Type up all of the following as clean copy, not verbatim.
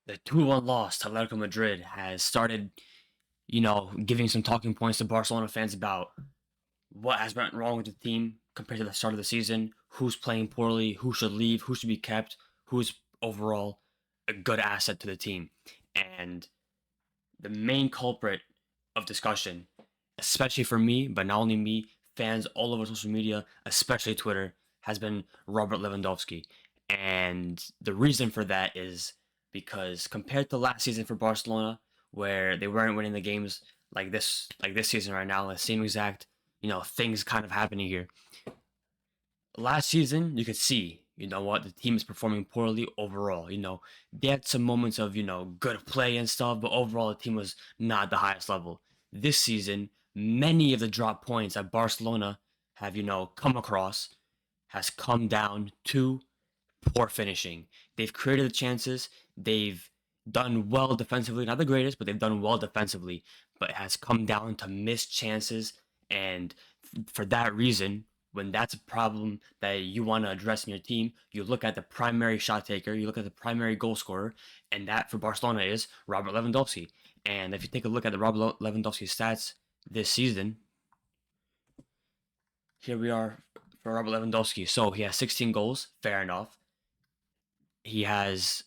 The 2-1 loss to Atletico Madrid has started, giving some talking points to Barcelona fans about what has went wrong with the team compared to the start of the season, who's playing poorly, who should leave, who should be kept, who's overall a good asset to the team. And the main culprit of discussion, especially for me, but not only me, fans all over social media, especially Twitter, has been Robert Lewandowski. And the reason for that is because compared to last season for Barcelona, where they weren't winning the games like this season right now, the same exact, things kind of happening here. Last season, you could see, the team is performing poorly overall. They had some moments of, good play and stuff, but overall the team was not at the highest level. This season, many of the drop points that Barcelona have, come across has come down to poor finishing. They've created the chances, they've done well defensively, not the greatest, but they've done well defensively, but it has come down to missed chances. And for that reason, when that's a problem that you want to address in your team, you look at the primary shot taker, you look at the primary goal scorer, and that for Barcelona is Robert Lewandowski. And if you take a look at the Robert Lewandowski stats this season, here we are for Robert Lewandowski. So he has 16 goals, fair enough. He has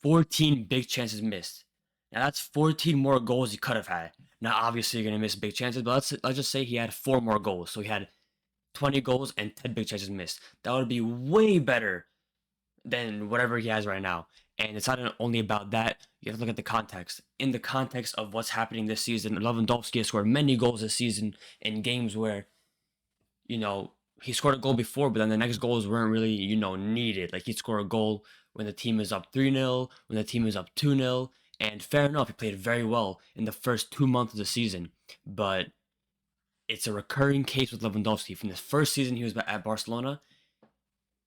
14 big chances missed. Now that's 14 more goals he could have had. Now obviously you're gonna miss big chances, but let's just say he had 4 more goals. So he had 20 goals and 10 big chances missed. That would be way better than whatever he has right now. And it's not only about that. You have to look at the context. In the context of what's happening this season, Lewandowski has scored many goals this season in games where he scored a goal before, but then the next goals weren't really, needed. Like he'd score a goal when the team is up 3-0, when the team is up 2-0, and fair enough, he played very well in the first 2 months of the season. But it's a recurring case with Lewandowski. From the first season he was at Barcelona,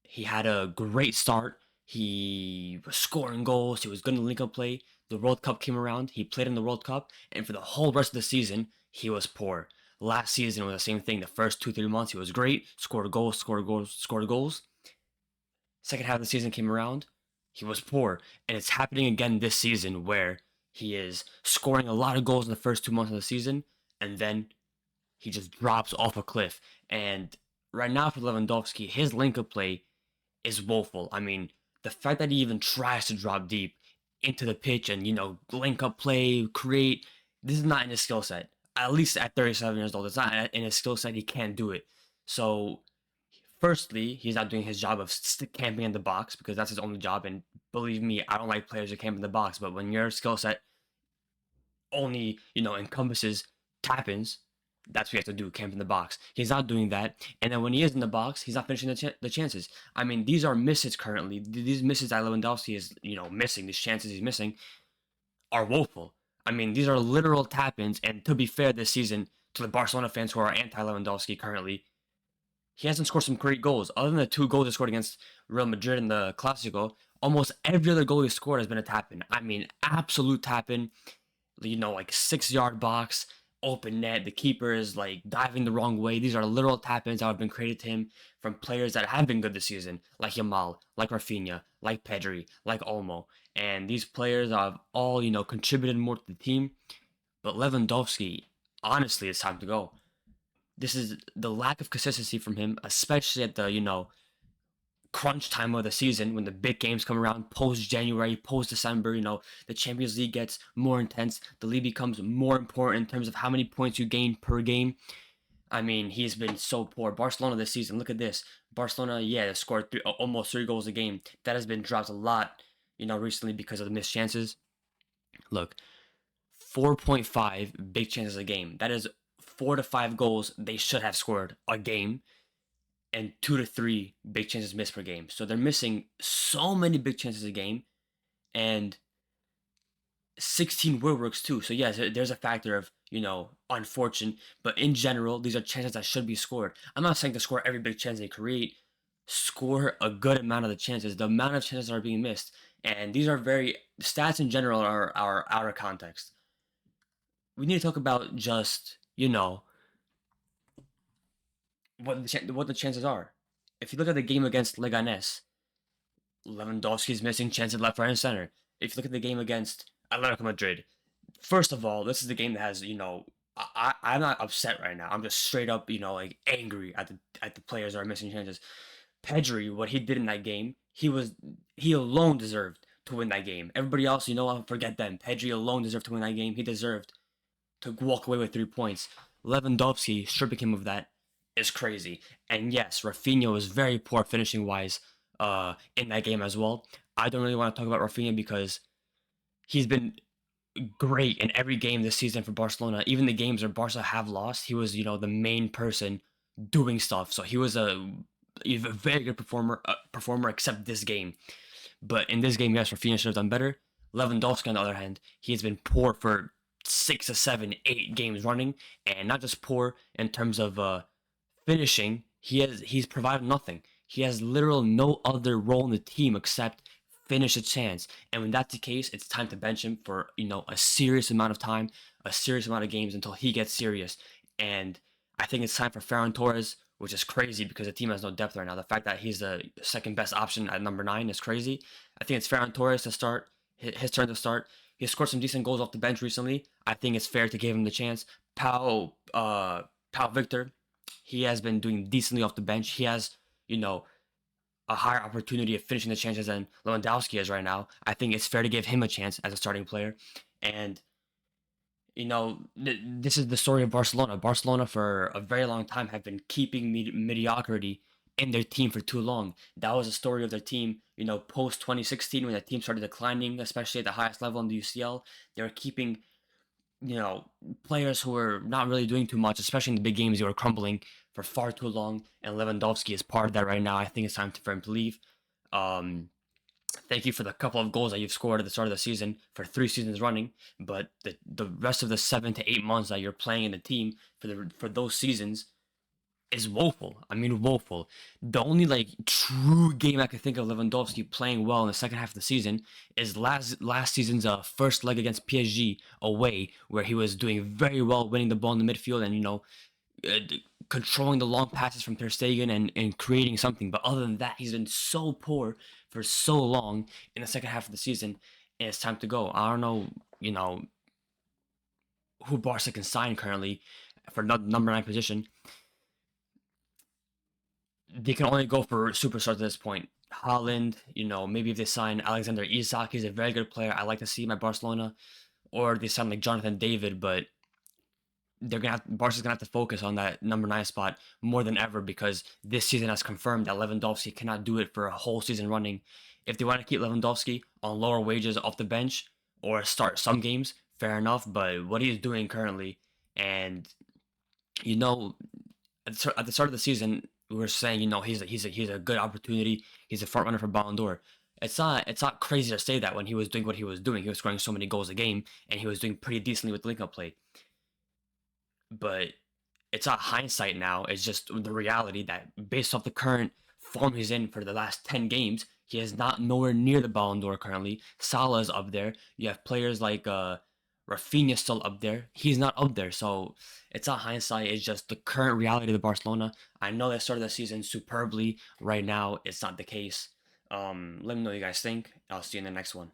he had a great start. He was scoring goals. He was good in the link up play. The World Cup came around. He played in the World Cup, and for the whole rest of the season, he was poor. Last season was the same thing. The first 2-3 months, he was great. Scored goals, scored goals, scored goals. Second half of the season came around, he was poor, and it's happening again this season where he is scoring a lot of goals in the first 2 months of the season, and then he just drops off a cliff. And right now for Lewandowski, his link-up play is woeful. I mean, the fact that he even tries to drop deep into the pitch and, link up play, create, this is not in his skill set. At least at 37 years old, it's not in his skill set. He can't do it. So, firstly, he's not doing his job of camping in the box because that's his only job. And believe me, I don't like players who camp in the box. But when your skill set only, encompasses tap-ins, that's what you have to do, camp in the box. He's not doing that. And then when he is in the box, he's not finishing the chances. I mean, these are misses currently. These misses that Lewandowski is, missing, these chances he's missing, are woeful. I mean, these are literal tap-ins. And to be fair, this season, to the Barcelona fans who are anti-Lewandowski currently, he hasn't scored some great goals. Other than the 2 goals he scored against Real Madrid in the Clásico, almost every other goal he scored has been a tap-in. I mean, absolute tap-in. Like 6 yard box, open net. The keeper is like diving the wrong way. These are literal tap ins that have been created to him from players that have been good this season, like Yamal, like Rafinha, like Pedri, like Olmo. And these players have all, contributed more to the team. But Lewandowski, honestly, it's time to go. This is the lack of consistency from him, especially at the, crunch time of the season when the big games come around post January, post December. The Champions League gets more intense. The league becomes more important in terms of how many points you gain per game. I mean, he's been so poor. Barcelona this season, look at this. Barcelona, yeah, they scored almost 3 goals a game. That has been dropped a lot, recently because of the missed chances. Look, 4.5 big chances a game. That is 4 to 5 goals they should have scored a game and 2 to 3 big chances missed per game. So they're missing so many big chances a game and 16 woodworks too. So yes, there's a factor of, unfortunate, but in general, these are chances that should be scored. I'm not saying to score every big chance they create, score a good amount of the chances, the amount of chances that are being missed. And these are stats in general are out of context. We need to talk about just, what the chances are. If you look at the game against Leganes, Lewandowski's missing chances left, right, and center. If you look at the game against Atletico Madrid, first of all, this is the game that has, I'm not upset right now. I'm just straight up, like angry at the players that are missing chances. Pedri, what he did in that game, he alone deserved to win that game. Everybody else, forget them. Pedri alone deserved to win that game. He deserved to walk away with 3 points. Lewandowski stripping him of that is crazy. And yes, Rafinha was very poor finishing wise in that game as well. I don't really want to talk about Rafinha because he's been great in every game this season for Barcelona. Even the games where Barca have lost, he was, the main person doing stuff. So he's a very good performer except this game. But in this game, yes, Rafinha should have done better. Lewandowski, on the other hand, he has been poor for 6 to 7, 8 games running, and not just poor in terms of finishing. He's provided nothing. He has literal no other role in the team except finish a chance. And when that's the case, it's time to bench him for a serious amount of time, a serious amount of games until he gets serious. And I think it's time for Ferran Torres, which is crazy because the team has no depth right now. The fact that he's the second best option at number 9 is crazy. I think it's Ferran Torres to start. His turn to start. He scored some decent goals off the bench recently. I think it's fair to give him the chance. Pau Victor, he has been doing decently off the bench. He has, a higher opportunity of finishing the chances than Lewandowski is right now. I think it's fair to give him a chance as a starting player. And, this is the story of Barcelona. Barcelona, for a very long time, have been keeping mediocrity in their team for too long. That was the story of their team, post 2016 when the team started declining, especially at the highest level in the UCL. They were keeping, players who were not really doing too much, especially in the big games. They were crumbling for far too long, and Lewandowski is part of that right now. I think it's time for him to leave. Thank you for the couple of goals that you've scored at the start of the season for 3 seasons running, but the rest of the 7 to 8 months that you're playing in the team for those seasons is woeful. I mean, woeful. The only true game I can think of Lewandowski playing well in the second half of the season is last season's first leg against PSG away, where he was doing very well, winning the ball in the midfield and controlling the long passes from Ter Stegen and creating something. But other than that, he's been so poor for so long in the second half of the season, and it's time to go. I don't know, who Barca can sign currently for number 9 position. They can only go for superstars at this point. Haaland, maybe if they sign Alexander Isak, he's a very good player. I like to see him at Barcelona. Or they sign like Jonathan David, but Barca's gonna have to focus on that number 9 spot more than ever because this season has confirmed that Lewandowski cannot do it for a whole season running. If they want to keep Lewandowski on lower wages off the bench or start some games, fair enough. But what he's doing currently, and at the start of the season, we were saying he's a good opportunity. He's a front runner for Ballon d'Or. It's not crazy to say that when he was doing what he was doing. He was scoring so many goals a game, and he was doing pretty decently with link-up play. But it's not hindsight now. It's just the reality that based off the current form he's in for the last 10 games, he is not nowhere near the Ballon d'Or currently. Salah's up there. You have players like Rafinha still up there. He's not up there. So it's not hindsight. It's just the current reality of Barcelona. I know they started the season superbly. Right now, it's not the case. Let me know what you guys think. I'll see you in the next one.